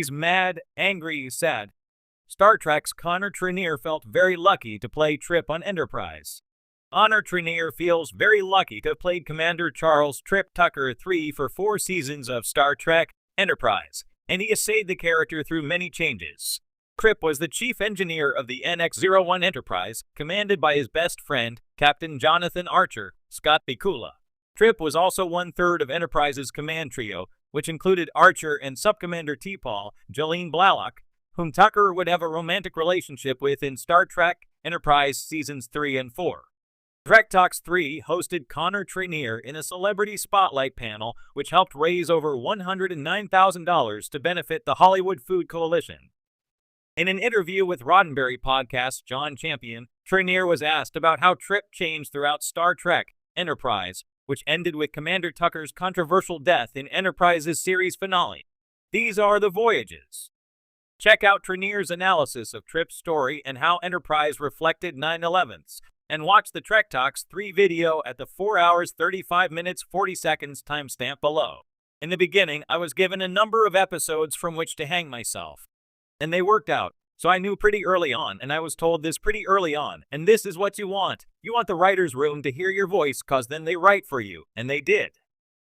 He's mad, angry, sad. Star Trek's Connor Trinneer felt very lucky to play Trip on Enterprise. Connor Trinneer feels very lucky to have played Commander Charles Trip Tucker III for 4 seasons of Star Trek Enterprise, and he essayed the character through many changes. Trip was the chief engineer of the NX-01 Enterprise, commanded by his best friend, Captain Jonathan Archer, Scott Bakula. Trip was also 1/3 of Enterprise's command trio, which included Archer and Subcommander T'Pol, Jolene Blalock, whom Tucker would have a romantic relationship with in Star Trek Enterprise Seasons 3 and 4. Trek Talks 3 hosted Connor Trinneer in a celebrity spotlight panel which helped raise over $109,000 to benefit the Hollywood Food Coalition. In an interview with Roddenberry podcast John Champion, Trinneer was asked about how Trip changed throughout Star Trek Enterprise, which ended with Commander Tucker's controversial death in Enterprise's series finale. These are the voyages. Check out Trinneer's analysis of Trip's story and how Enterprise reflected 9/11s, and watch the Trek Talks 3 video at the 4 hours 35 minutes 40 seconds timestamp below. In the beginning, I was given a number of episodes from which to hang myself, and they worked out. So I knew pretty early on, and I was told this pretty early on, and this is what you want. You want the writer's room to hear your voice, cause then they write for you, and they did.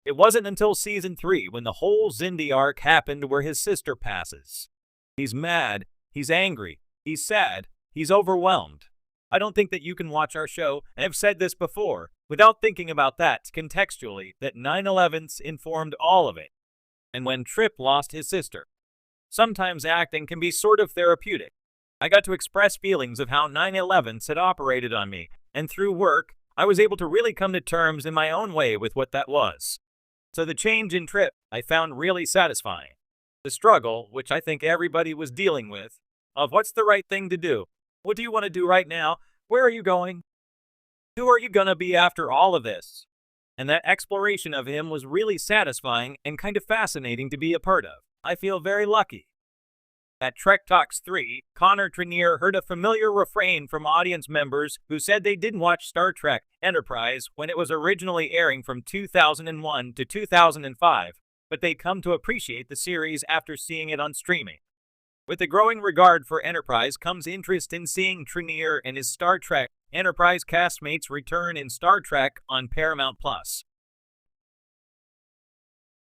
It wasn't until season 3 when the whole Xindi arc happened where his sister passes. He's mad, he's angry, he's sad, he's overwhelmed. I don't think that you can watch our show, and I've said this before, without thinking about that contextually, that 9/11s informed all of it. And when Trip lost his sister, sometimes acting can be sort of therapeutic. I got to express feelings of how 9/11s had operated on me, and through work, I was able to really come to terms in my own way with what that was. So the change in Trip I found really satisfying. The struggle, which I think everybody was dealing with, of what's the right thing to do? What do you want to do right now? Where are you going? Who are you gonna be after all of this? And that exploration of him was really satisfying and kind of fascinating to be a part of. I feel very lucky. At Trek Talks 3, Connor Trinneer heard a familiar refrain from audience members who said they didn't watch Star Trek Enterprise when it was originally airing from 2001 to 2005, but they'd come to appreciate the series after seeing it on streaming. With the growing regard for Enterprise comes interest in seeing Trinneer and his Star Trek Enterprise castmates return in Star Trek on Paramount+.